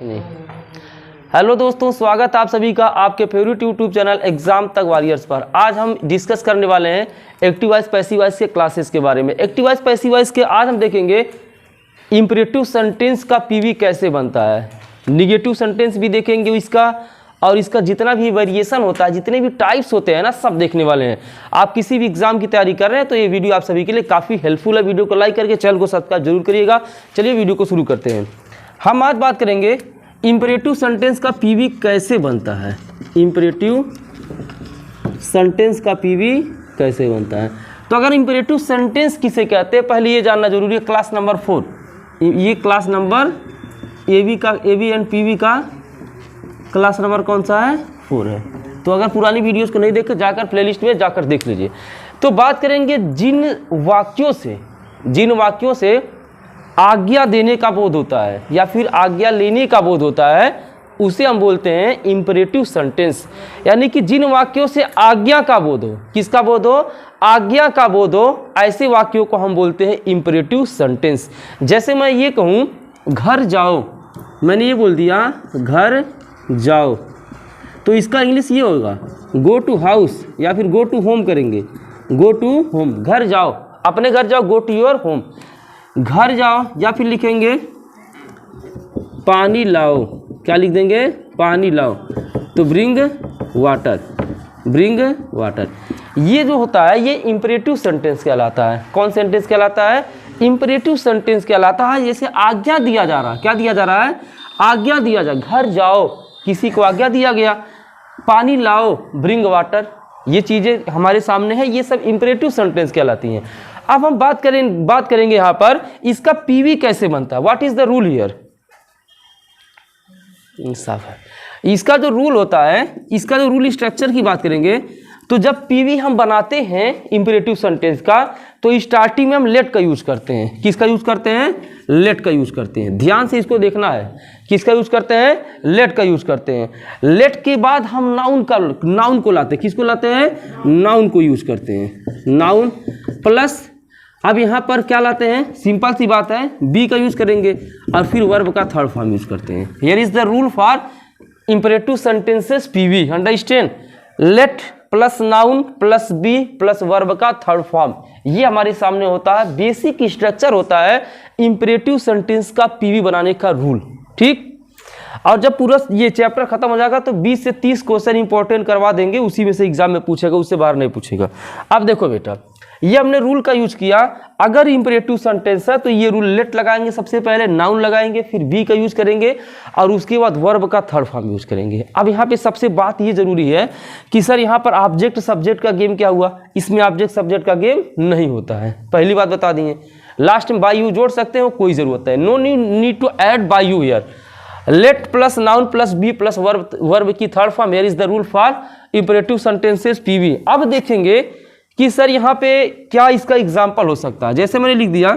नहीं। हेलो दोस्तों, स्वागत आप सभी का आपके फेवरेट यूट्यूब चैनल एग्जाम तक वॉरियर्स पर। आज हम डिस्कस करने वाले हैं एक्टिव वॉइस पैसिव वॉइस के क्लासेस के बारे में। एक्टिव वॉइस पैसिव वॉइस के आज हम देखेंगे इंपरेटिव सेंटेंस का पीवी कैसे बनता है, निगेटिव सेंटेंस भी देखेंगे इसका, और इसका जितना भी वेरिएशन होता है, जितने भी टाइप्स होते हैं ना, सब देखने वाले हैं। आप किसी भी एग्जाम की तैयारी कर रहे हैं तो ये वीडियो आप सभी के लिए काफ़ी हेल्पफुल है। वीडियो को लाइक करके चैनल को सब्सक्राइब जरूर करिएगा। चलिए वीडियो को शुरू करते हैं। हम आज बात करेंगे इंपरेटिव सेंटेंस का पीवी कैसे बनता है। इंपरेटिव सेंटेंस का पीवी कैसे बनता है। तो अगर इंपरेटिव सेंटेंस किसे कहते हैं, पहले ये जानना जरूरी है। क्लास नंबर 4, ये class number AB and PV का क्लास नंबर कौन सा है? 4 है। तो अगर पुरानी वीडियोस को नहीं देखे, जाकर प्लेलिस्ट में जाकर देख लीजिए। तो बात करेंगे जिन वाक्यों से आज्ञा देने का बोध होता है या फिर आज्ञा लेने का बोध होता है, उसे हम बोलते हैं इंपरेटिव सेंटेंस। यानी कि जिन वाक्यों से आज्ञा का बोध हो, किसका बोध हो? आज्ञा का बोध हो, ऐसे वाक्यों को हम बोलते हैं इंपरेटिव सेंटेंस। जैसे मैं ये कहूँ घर जाओ, मैंने ये बोल दिया घर जाओ, तो इसका इंग्लिश ये होगा गो टू हाउस या फिर गो टू होम करेंगे। गो टू होम, घर जाओ, अपने घर जाओ, गो टू योर होम। घर जाओ या फिर लिखेंगे पानी लाओ, क्या लिख देंगे? पानी लाओ। तो ब्रिंग वाटर, ब्रिंग वाटर। ये जो होता है ये इंपरेटिव सेंटेंस कहलाता है। कौन सेंटेंस कहलाता है? इंपरेटिव सेंटेंस कहलाता है। जैसे आज्ञा दिया जा रहा है, क्या दिया जा रहा है? आज्ञा दिया जा, घर जाओ, किसी को आज्ञा दिया गया। पानी लाओ, ब्रिंग वाटर। ये चीज़ें हमारे सामने है, ये सब इंपरेटिव सेंटेंस कहलाती हैं। अब हम बात करेंगे यहाँ पर इसका पीवी कैसे बनता है। What is the rule here? इंसाफ है। इसका जो रूल होता है, इसका जो रूल स्ट्रक्चर की बात करेंगे, तो जब पीवी हम बनाते हैं इंपरेटिव सेंटेंस का, तो स्टार्टिंग में हम लेट का यूज करते हैं। किसका यूज करते हैं? लेट का यूज करते हैं। ध्यान से इसको देखना है। किसका यूज करते हैं? लेट का यूज करते हैं। लेट के बाद हम नाउन को लाते हैं। किसको लाते हैं? नाउन को यूज करते हैं। नाउन प्लस अब यहाँ पर क्या लाते हैं? सिंपल सी बात है, बी का यूज करेंगे और फिर वर्ब का थर्ड फॉर्म यूज करते हैं। Here is the rule for imperative sentences PV. Understand? Let plus noun plus be plus verb का थर्ड फॉर्म, ये हमारे सामने होता है। बेसिक स्ट्रक्चर होता है इंपरेटिव सेंटेंस का पीवी बनाने का रूल। ठीक। और जब पूरा ये चैप्टर खत्म हो जाएगा तो 20 से 30 क्वेश्चन इंपॉर्टेंट करवा देंगे, उसी में से एग्जाम में पूछेगा, उससे बाहर नहीं पूछेगा। अब देखो बेटा, ये हमने रूल का यूज किया। अगर इंपरेटिव सेंटेंस है तो ये रूल लेट लगाएंगे, सबसे पहले नाउन लगाएंगे, फिर बी का यूज करेंगे और उसके बाद वर्ब का थर्ड फॉर्म यूज करेंगे। अब यहाँ पे सबसे बात ये जरूरी है कि सर यहाँ पर ऑब्जेक्ट सब्जेक्ट का गेम क्या हुआ? इसमें ऑब्जेक्ट सब्जेक्ट का गेम नहीं होता है। पहली बात बता दिए। लास्ट में बाय यू जोड़ सकते हो, कोई जरूरत है, no need to add by you here. Let plus noun plus be plus verb की third form, here is the rule for imperative sentences PV. अब देखेंगे कि सर यहाँ पे क्या इसका एग्जाम्पल हो सकता है। जैसे मैंने लिख दिया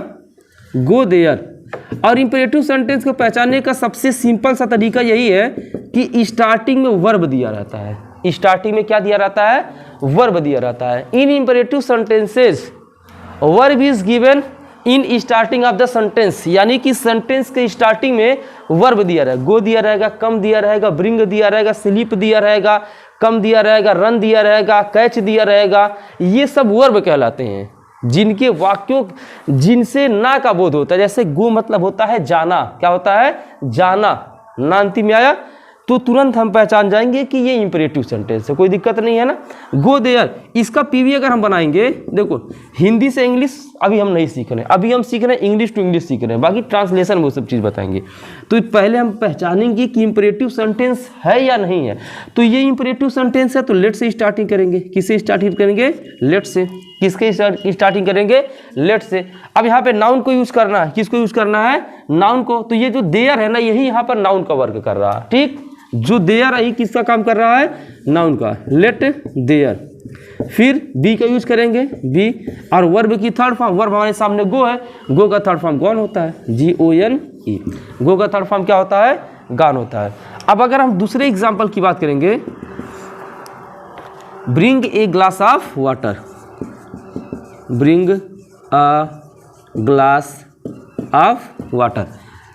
गो देयर। और इंपरेटिव सेंटेंस को पहचानने का सबसे सिंपल सा तरीका यही है कि स्टार्टिंग में वर्ब दिया रहता है। स्टार्टिंग में क्या दिया रहता है? वर्ब दिया रहता है। In imperative sentences verb is given in starting of the sentence, यानी कि सेंटेंस के स्टार्टिंग में वर्ब दिया रहेगा। गो दिया रहेगा, कम दिया रहेगा, ब्रिंग दिया रहेगा, स्लीप दिया रहेगा, कम दिया रहेगा, रन दिया रहेगा, कैच दिया रहेगा। ये सब वर्ब कहलाते हैं, जिनके वाक्यों जिनसे ना का बोध होता है। जैसे गो मतलब होता है जाना, क्या होता है? जाना। ना अंतिम में आया तो तुरंत हम पहचान जाएंगे कि ये इंपरेटिव सेंटेंस है, कोई दिक्कत नहीं है ना। गो देयर, इसका पीवी अगर हम बनाएंगे, देखो हिंदी से इंग्लिश अभी हम नहीं सीख रहे हैं, अभी हम सीख रहे हैं इंग्लिश टू इंग्लिश सीख रहे हैं, बाकी ट्रांसलेशन वो सब चीज़ बताएंगे। तो पहले हम पहचानेंगे कि इंपरेटिव सेंटेंस है या नहीं है। तो ये इंपरेटिव सेंटेंस है तो लेट से स्टार्टिंग करेंगे। किससे स्टार्टिंग करेंगे? लेट से। किसके स्टार्टिंग करेंगे? लेट से। अब यहाँ पे नाउन को यूज करना है। किसको यूज करना है? नाउन को। तो ये जो देयर है ना, यही यहाँ पर नाउन का वर्क कर रहा है। ठीक। जो देयर है किसका काम कर रहा है? नाउन का। Let there. फिर बी का यूज करेंगे, बी, और वर्ब की थर्ड फॉर्म, वर्ब हमारे सामने गो है, गो का थर्ड फॉर्म गॉन होता है, GONE। गो का थर्ड फॉर्म क्या होता है? गॉन होता है। अब अगर हम दूसरे एग्जाम्पल की बात करेंगे, bring a glass of water. Bring a glass of water.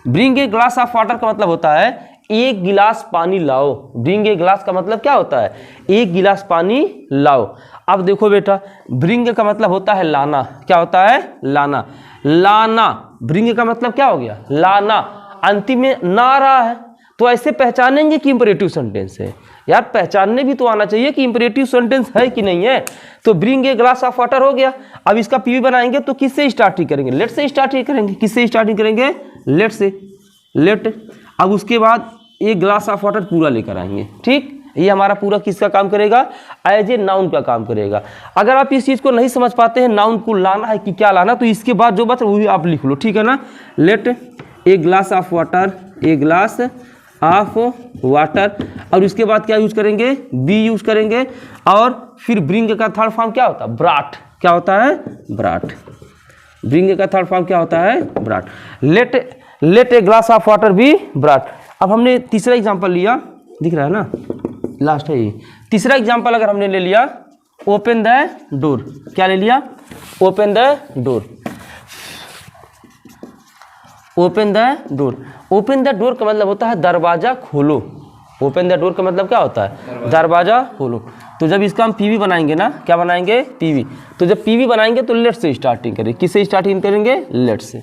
Bring a glass of water का मतलब होता है एक गिलास पानी लाओ। ब्रिंग ए गिलास का मतलब क्या होता है? एक गिलास पानी लाओ। अब देखो बेटा, ब्रिंग का मतलब होता है लाना। क्या होता है? लाना। लाना, ब्रिंग का मतलब क्या हो गया? लाना। अंतिम में ना आ रहा है तो ऐसे पहचानेंगे कि इंपरेटिव सेंटेंस है। यार पहचानने भी तो आना चाहिए कि इंपरेटिव सेंटेंस है कि नहीं है। तो bring a glass of water हो गया। अब इसका पीवी बनाएंगे तो किससे स्टार्टिंग करेंगे? लेट से स्टार्टिंग करेंगे। किससे स्टार्टिंग करेंगे? लेट से। लेट। अब उसके बाद एक ग्लास ऑफ वाटर पूरा लेकर आएंगे। ठीक, ये हमारा पूरा किसका काम करेगा? एज ए नाउन का काम करेगा। अगर आप इस चीज़ को नहीं समझ पाते हैं नाउन को लाना है कि क्या लाना, तो इसके बाद जो बचा वही आप लिख लो। ठीक है ना? Let a glass of water, a glass of water, और उसके बाद क्या यूज करेंगे? बी यूज करेंगे। और फिर ब्रिंग का थर्ड फॉर्म क्या होता है? ब्राट। क्या होता है? ब्राट। ब्रिंग का थर्ड फॉर्म क्या होता है? Brought. Let a glass of water be brought. अब हमने तीसरा एग्जांपल लिया, दिख रहा है ना, लास्ट है ये। तीसरा एग्जांपल अगर हमने ले लिया, ओपन द डोर। क्या ले लिया? Open the door. Open the door. Open the door का मतलब होता है दरवाजा खोलो। ओपन द डोर का मतलब क्या होता है? दरवाजा खोलो। तो जब इसका हम पीवी बनाएंगे ना, क्या बनाएंगे? पीवी। तो जब पीवी बनाएंगे तो लेट से स्टार्टिंग करेंगे। किससे स्टार्टिंग करेंगे? लेट से।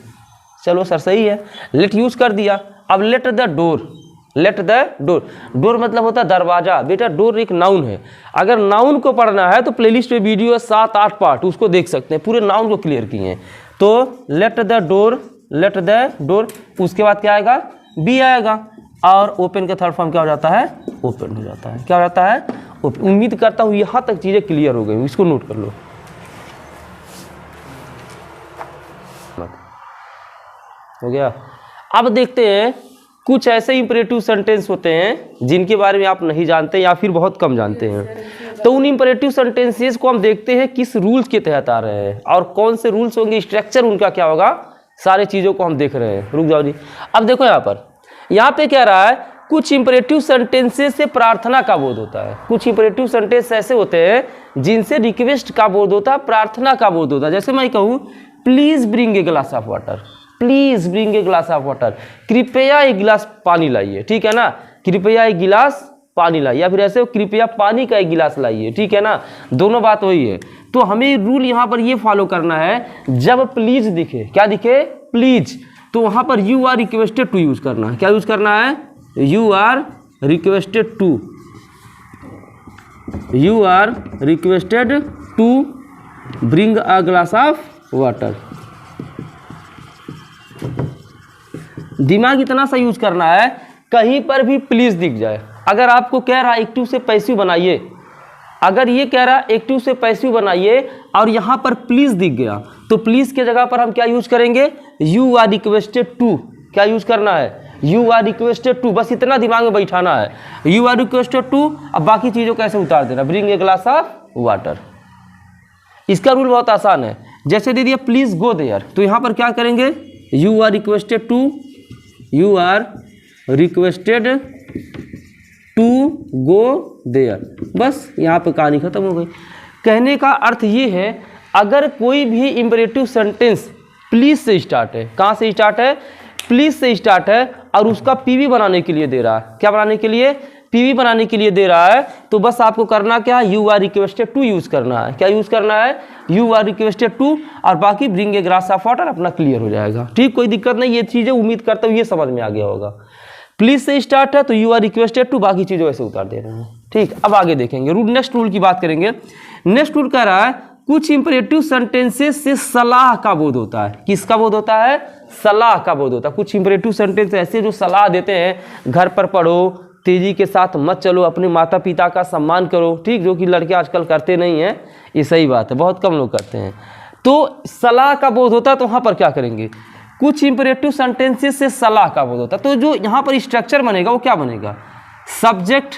चलो सर सही है, लेट यूज कर दिया। अब let the door. Let the door. Door मतलब होता है दरवाजा। बेटा डोर एक नाउन है। अगर नाउन को पढ़ना है तो प्लेलिस्ट पे वीडियो 7-8 पार्ट उसको देख सकते हैं, पूरे नाउन को क्लियर किए हैं। तो let the door, let the door. उसके बाद क्या आएगा? बी आएगा। और ओपन का थर्ड फॉर्म क्या हो जाता है? ओपन हो जाता है। क्या हो जाता है? ओपन। उम्मीद करता हूँ यहाँ तक चीज़ें क्लियर हो गई, इसको नोट कर लो। हो गया। अब देखते हैं कुछ ऐसे इंपरेटिव सेंटेंस होते हैं जिनके बारे में आप नहीं जानते या फिर बहुत कम जानते हैं। तो उन इंपरेटिव सेंटेंसेस को हम देखते हैं किस रूल्स के तहत आ रहे हैं और कौन से रूल्स होंगे, स्ट्रक्चर उनका क्या होगा, सारे चीज़ों को हम देख रहे हैं। रुक जाओ जी। अब देखो यहाँ पे कह रहा है कुछ इंपरेटिव सेंटेंसेस से प्रार्थना का बोध होता है। कुछ इंपरेटिव सेंटेंस ऐसे होते हैं जिनसे रिक्वेस्ट का बोध होता है, प्रार्थना का बोध होता है। जैसे मैं कहूँ please bring a glass of water. Please bring a glass of water, कृपया एक गिलास पानी लाइए। ठीक है ना? कृपया एक गिलास पानी लाइए, या फिर ऐसे कृपया पानी का एक गिलास लाइए। ठीक है ना? दोनों बात वही है। तो हमें रूल यहाँ पर ये फॉलो करना है, जब प्लीज दिखे, क्या दिखे? प्लीज, तो वहाँ पर you are requested to use करना है। क्या यूज करना है? You are requested to. You are requested to bring a glass of water. दिमाग इतना सा यूज करना है, कहीं पर भी प्लीज दिख जाए। अगर आपको कह रहा है एक्टिव से पैसिव बनाइए, अगर ये कह रहा है एक्टिव से पैसिव बनाइए और यहाँ पर प्लीज दिख गया, तो प्लीज के जगह पर हम क्या यूज करेंगे? You are requested to. क्या यूज करना है? You are requested to. बस इतना दिमाग में बैठाना है, यू आर रिक्वेस्टेड टू। अब बाकी चीज़ों को ऐसे उतार देना, bring a glass of water. इसका रूल बहुत आसान है। जैसे दे दिया प्लीज गो देयर, तो यहाँ पर क्या करेंगे? You are requested to, you are requested to go there. बस यहाँ पर कहानी खत्म हो गई। कहने का अर्थ ये है, अगर कोई भी इंपरेटिव सेंटेंस प्लीज से स्टार्ट है, कहाँ से स्टार्ट है? प्लीज से स्टार्ट है, और उसका पीवी बनाने के लिए दे रहा है। क्या बनाने के लिए? पीवी बनाने के लिए दे रहा है, तो बस आपको करना क्या है? You are requested to use करना है। क्या यूज करना है? यू आर रिक्वेस्टेड टू, और बाकी bring a glass of water अपना क्लियर हो जाएगा। ठीक, कोई दिक्कत नहीं। ये चीज़ें उम्मीद करता हूँ ये समझ में आ गया होगा। प्लीज से स्टार्ट है तो यू आर रिक्वेस्टेड टू, बाकी चीज़ों ऐसे उतार दे रहे हैं। ठीक, अब आगे देखेंगे रूल। नेक्स्ट रूल की बात करेंगे। नेक्स्ट रूल कह रहा है कुछ इंपरेटिव सेंटेंसेस से सलाह का बोध होता है। किसका बोध होता है? सलाह का बोध होता है। कुछ इंपरेटिव सेंटेंस ऐसे जो सलाह देते हैं, घर पर पढ़ो, तेजी के साथ मत चलो, अपने माता पिता का सम्मान करो। ठीक, जो कि लड़के आजकल करते नहीं हैं, ये सही बात है, बहुत कम लोग करते हैं। तो सलाह का बोध होता है, तो वहाँ पर क्या करेंगे? कुछ इंपरेटिव सेंटेंसेस से सलाह का बोध होता है। तो जो यहाँ पर स्ट्रक्चर बनेगा वो क्या बनेगा? Subject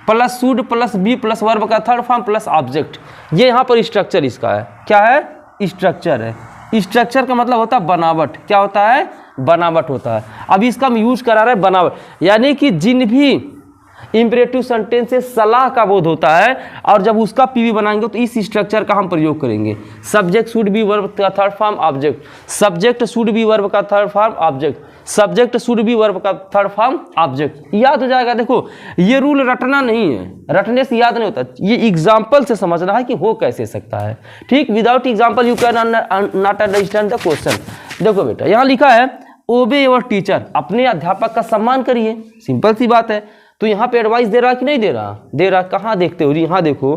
plus should plus be plus verb का थर्ड फॉर्म प्लस ऑब्जेक्ट। ये यहाँ पर स्ट्रक्चर इसका है। क्या है? स्ट्रक्चर है। स्ट्रक्चर का मतलब होता है बनावट। क्या होता है? बनावट होता है। अब इसका हम यूज करा रहे हैं बनावट, यानी कि जिन भी इंपरेटिव सेंटेंस से सलाह का बोध होता है, और जब उसका पीवी बनाएंगे तो इस स्ट्रक्चर का हम प्रयोग करेंगे। सब्जेक्ट शुड बी वर्ब का third form object, subject should be verb का third form object, subject should be verb का थर्ड फॉर्म ऑब्जेक्ट। याद हो जाएगा। देखो ये रूल रटना नहीं है, रटने से याद नहीं होता, ये एग्जाम्पल से समझना है कि हो कैसे सकता है। ठीक, without example you can not understand the question. देखो बेटा यहाँ लिखा है ओबे योर टीचर, अपने अध्यापक का सम्मान करिए, सिंपल सी बात है। तो यहाँ पे एडवाइस दे रहा कि नहीं दे रहा? दे रहा। कहाँ देखते हो जी? यहाँ देखो,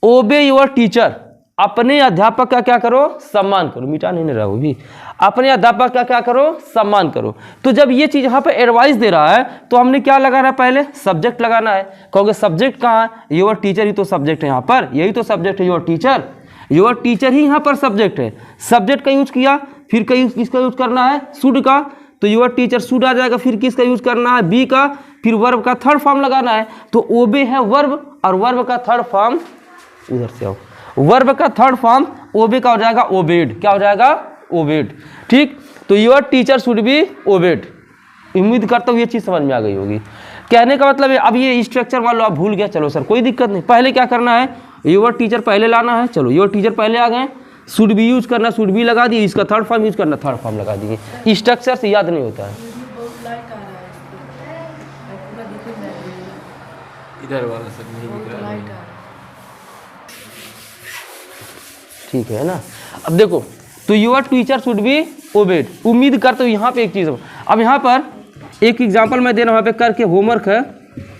ओबे योर टीचर, अपने अध्यापक का क्या करो? सम्मान करो। मिटा नहीं रहा वो भी, अपने अध्यापक का क्या करो? सम्मान करो। तो जब ये चीज यहाँ पे एडवाइस दे रहा है तो हमने क्या लगाना है? पहले सब्जेक्ट लगाना है। कहोगे सब्जेक्ट कहाँ है? योर टीचर ही तो सब्जेक्ट है यहाँ पर, यही तो सब्जेक्ट है योर टीचर। योर टीचर ही यहाँ पर सब्जेक्ट है। सब्जेक्ट का यूज किया, फिर किसका यूज करना है? शुड का। तो योर टीचर शुड आ जाएगा, फिर किसका यूज करना है? बी का, फिर वर्ब का थर्ड फॉर्म लगाना है। तो ओबे है वर्ब, और वर्ब का थर्ड फॉर्म, उधर से आओ, वर्ब का थर्ड फॉर्म ओबे का हो जाएगा ओबेड। क्या हो जाएगा? ओबेड। ठीक, तो your teacher should be obeyed. उम्मीद करता हूँ ये चीज समझ में आ गई होगी। कहने का मतलब है, अब ये स्ट्रक्चर मान लो आप भूल गया, चलो सर कोई दिक्कत नहीं, पहले क्या करना है? योर टीचर पहले लाना है। चलो योर टीचर पहले आ गए, शुड बी यूज करना, शुड बी लगा दिए, इसका थर्ड फॉर्म यूज करना, थर्ड फॉर्म लगा दिए। स्ट्रक्चर से याद नहीं होता है। इधर वाला सर नहीं दिख रहा है। ठीक है ना? अब देखो, तो your teacher should be obeyed. उम्मीद करते हो यहाँ पे एक चीज। अब यहाँ पर एक एग्जांपल मैं दे रहा हूँ, यहाँ पे करके होमवर्क है।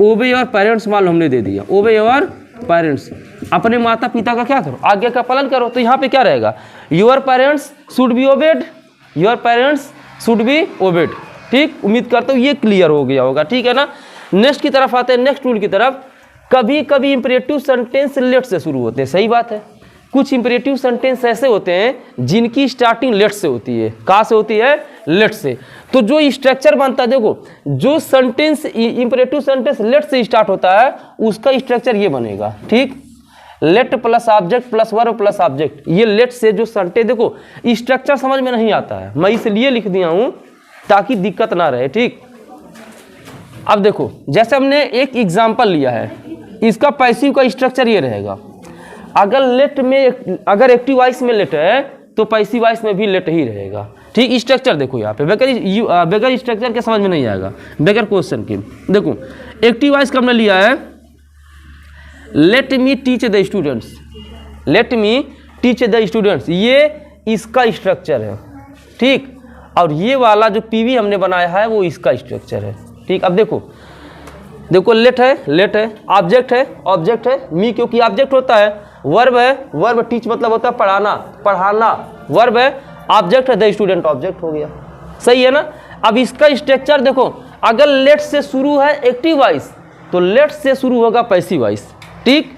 ओबे योर पेरेंट्स मान लो हमने दे दिया, ओबे योर पेरेंट्स, अपने माता पिता का क्या करो? आज्ञा का पालन करो। तो यहाँ पे क्या रहेगा? Your parents should be obeyed, your parents should be obeyed. ठीक, उम्मीद करता हूँ ये क्लियर हो गया होगा। ठीक है ना? नेक्स्ट की तरफ आते हैं, नेक्स्ट रूल की तरफ। कभी कभी इंपरेटिव सेंटेंस लेट से शुरू होते हैं, सही बात है। कुछ इंपरेटिव सेंटेंस ऐसे होते हैं जिनकी स्टार्टिंग लेट से होती है। कहाँ से होती है? लेट से। तो जो स्ट्रक्चर बनता है, देखो जो सेंटेंस इंपरेटिव सेंटेंस लेट से स्टार्ट होता है उसका स्ट्रक्चर ये बनेगा। ठीक, late plus object plus verb plus object. ये लेट से जो सेंटेंस, देखो स्ट्रक्चर समझ में नहीं आता है, मैं इसलिए लिख दिया हूं ताकि दिक्कत ना रहे। ठीक, अब देखो जैसे हमने एक एग्जाम्पल लिया है, इसका पैसिव का स्ट्रक्चर ये रहेगा। अगर लेट में, अगर एक्टिव वॉइस में लेट है तो पैसिव वॉइस में भी लेट ही रहेगा। ठीक, स्ट्रक्चर देखो यहाँ पे, बगैर स्ट्रक्चर के समझ में नहीं आएगा, बगैर क्वेश्चन के। देखो एक्टिव वॉइस का हमने लिया है, let me teach the students, let me teach the students, ये इसका स्ट्रक्चर है। ठीक, और ये वाला जो पीवी हमने बनाया है वो इसका स्ट्रक्चर है। ठीक, अब देखो देखो लेट है, लेट है, ऑब्जेक्ट है, ऑब्जेक्ट है, मी क्योंकि ऑब्जेक्ट होता है, वर्ब है, वर्ब टीच मतलब होता है पढ़ाना, पढ़ाना वर्ब है, ऑब्जेक्ट है, द स्टूडेंट ऑब्जेक्ट हो गया। सही है ना? अब इसका स्ट्रक्चर देखो, अगर लेट से शुरू है एक्टिव वॉइस तो लेट से शुरू होगा पैसिव वॉइस। ठीक,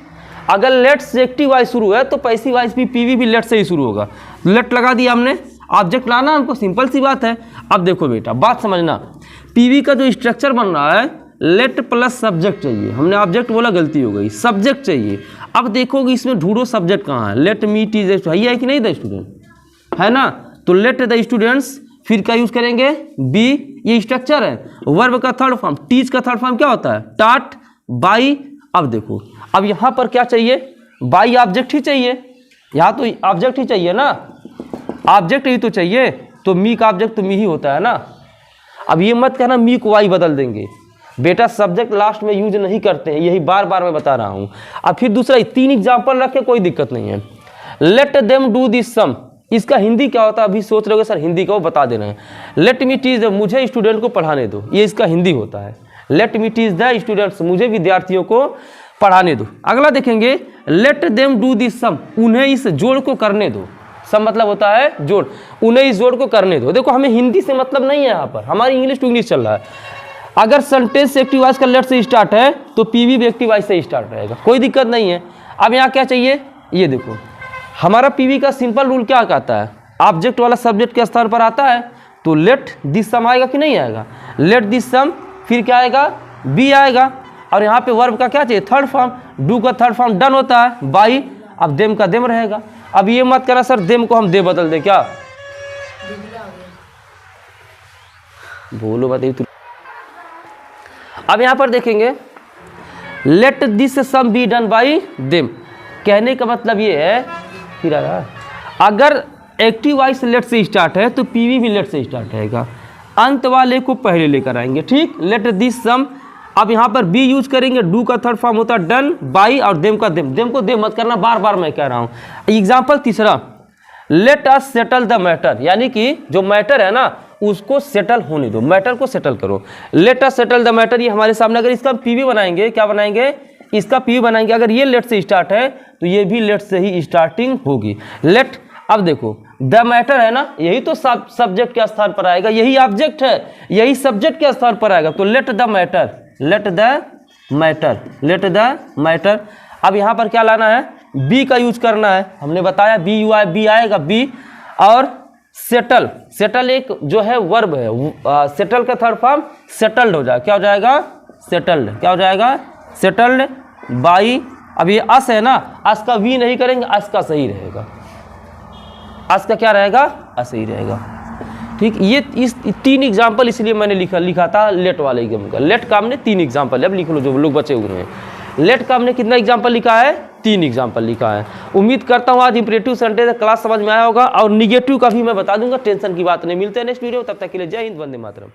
अगर लेट से एक्टिव वॉइस शुरू है तो पैसिव वॉइस भी, पीवी भी लेट से ही शुरू होगा। लेट लगा दिया हमने, ऑब्जेक्ट लाना हमको, सिंपल सी बात है। अब देखो बेटा बात समझना, पीवी का जो स्ट्रक्चर बन रहा है लेट प्लस सब्जेक्ट चाहिए, हमने ऑब्जेक्ट बोला गलती हो गई, सब्जेक्ट चाहिए। अब देखोगे इसमें ढूंढो सब्जेक्ट कहाँ है, let me teach the student है कि नहीं? द स्टूडेंट है ना? तो लेट द स्टूडेंट्स, फिर क्या यूज करेंगे? बी, ये स्ट्रक्चर है। वर्ब का थर्ड फॉर्म, टीच का थर्ड फॉर्म क्या होता है? टाट, बाई। अब देखो, अब यहाँ पर क्या चाहिए? बाई ऑब्जेक्ट ही चाहिए, यहाँ तो ऑब्जेक्ट ही चाहिए ना, ऑब्जेक्ट ही तो चाहिए। तो मी का ऑब्जेक्ट तो मी ही होता है ना। अब ये मत कहना मी को वाई बदल देंगे, बेटा सब्जेक्ट लास्ट में यूज नहीं करते हैं, यही बार बार मैं बता रहा हूँ। अब फिर दूसरा, 3 एग्जाम्पल रखे, कोई दिक्कत नहीं है। लेट देम डू दिस सम, इसका हिंदी क्या होता है? अभी सोच रहे हो सर हिंदी का, वो बता दे रहे हैं। लेट मी टीच, मुझे स्टूडेंट को पढ़ाने दो, ये इसका हिंदी होता है। Let me teach the students, मुझे विद्यार्थियों को पढ़ाने दो। अगला देखेंगे, लेट देम डू दिस सम, उन्हें इस जोड़ को करने दो। सम मतलब होता है जोड़, उन्हें इस जोड़ को करने दो। देखो हमें हिंदी से मतलब नहीं है, यहाँ पर हमारी इंग्लिश टू इंग्लिश चल रहा है। अगर सेंटेंस एक्टिव वॉइस का लेट से स्टार्ट है तो पीवी भी एक्टिव वॉइस से स्टार्ट रहेगा, कोई दिक्कत नहीं है। अब यहाँ क्या चाहिए? ये देखो हमारा पीवी का सिंपल रूल क्या कहता है? ऑब्जेक्ट वाला सब्जेक्ट के स्थान पर आता है तो लेट दिस सम आएगा कि नहीं आएगा? लेट दिस सम, फिर क्या आएगा? बी आएगा। और यहाँ पे वर्ब का क्या चाहिए? Third form. डू का थर्ड फॉर्म डन होता है, बाई। अब देम का देम रहेगा। अब ये मत करना सर देम को हम दे बदल दे, क्या बोलो बताइए। अब यहाँ पर देखेंगे let this sum be done by them. कहने का मतलब ये है, फिर अगर एक्टिव वॉइस लेट से स्टार्ट है तो पीवी भी लेट से स्टार्ट रहेगा, अंत वाले को पहले लेकर आएंगे। ठीक, लेट दिस सम। अब यहाँ पर बी यूज करेंगे, डू का थर्ड फॉर्म होता है डन, बाई और देम का देम। देम को देम मत करना, बार बार मैं कह रहा हूँ। एग्जाम्पल तीसरा, let us settle the matter, यानी कि जो मैटर है ना उसको सेटल होने दो, मैटर को सेटल करो। Let us settle the matter, ये हमारे सामने, अगर इसका पीवी बनाएंगे, क्या बनाएंगे, इसका पीवी बनाएंगे। अगर ये लेट से स्टार्ट है तो ये भी लेट से ही स्टार्टिंग होगी। लेट, अब देखो द मैटर है ना, यही तो सब्जेक्ट के स्थान पर आएगा, यही ऑब्जेक्ट है, यही सब्जेक्ट के स्थान पर आएगा। तो let the matter, let the matter, let the matter. अब यहाँ पर क्या लाना है, बी का यूज करना है। हमने बताया बी यू आई, बी आएगा बी। और सेटल, सेटल एक जो है वर्ब है, सेटल का थर्ड फॉर्म सेटल्ड हो जाएगा। क्या हो जाएगा, सेटल्ड। क्या हो जाएगा, सेटल्ड बाई। अब ये अस है ना, अस का वी नहीं करेंगे, अस का सही रहेगा, अस का क्या रहेगा, असही रहेगा। ठीक, ये इस 3 एग्जाम्पल इसलिए मैंने लिखा था लेट वाले एग्जाम का। लेट का हमने 3 एग्जाम्पल, अब लिख लो जो लोग बचे हुए हैं। लेट का हमने कितना एग्जाम्पल लिखा है, 3 एग्जाम्पल लिखा है। उम्मीद करता हूँ आज इंपरेटिव सेंटेंस क्लास समझ में आया होगा, और निगेटिव का भी मैं बता दूंगा, टेंशन की बात नहीं। मिलते हैं नेक्स्ट वीडियो, तब तक के लिए जय हिंद, वंदे मातरम।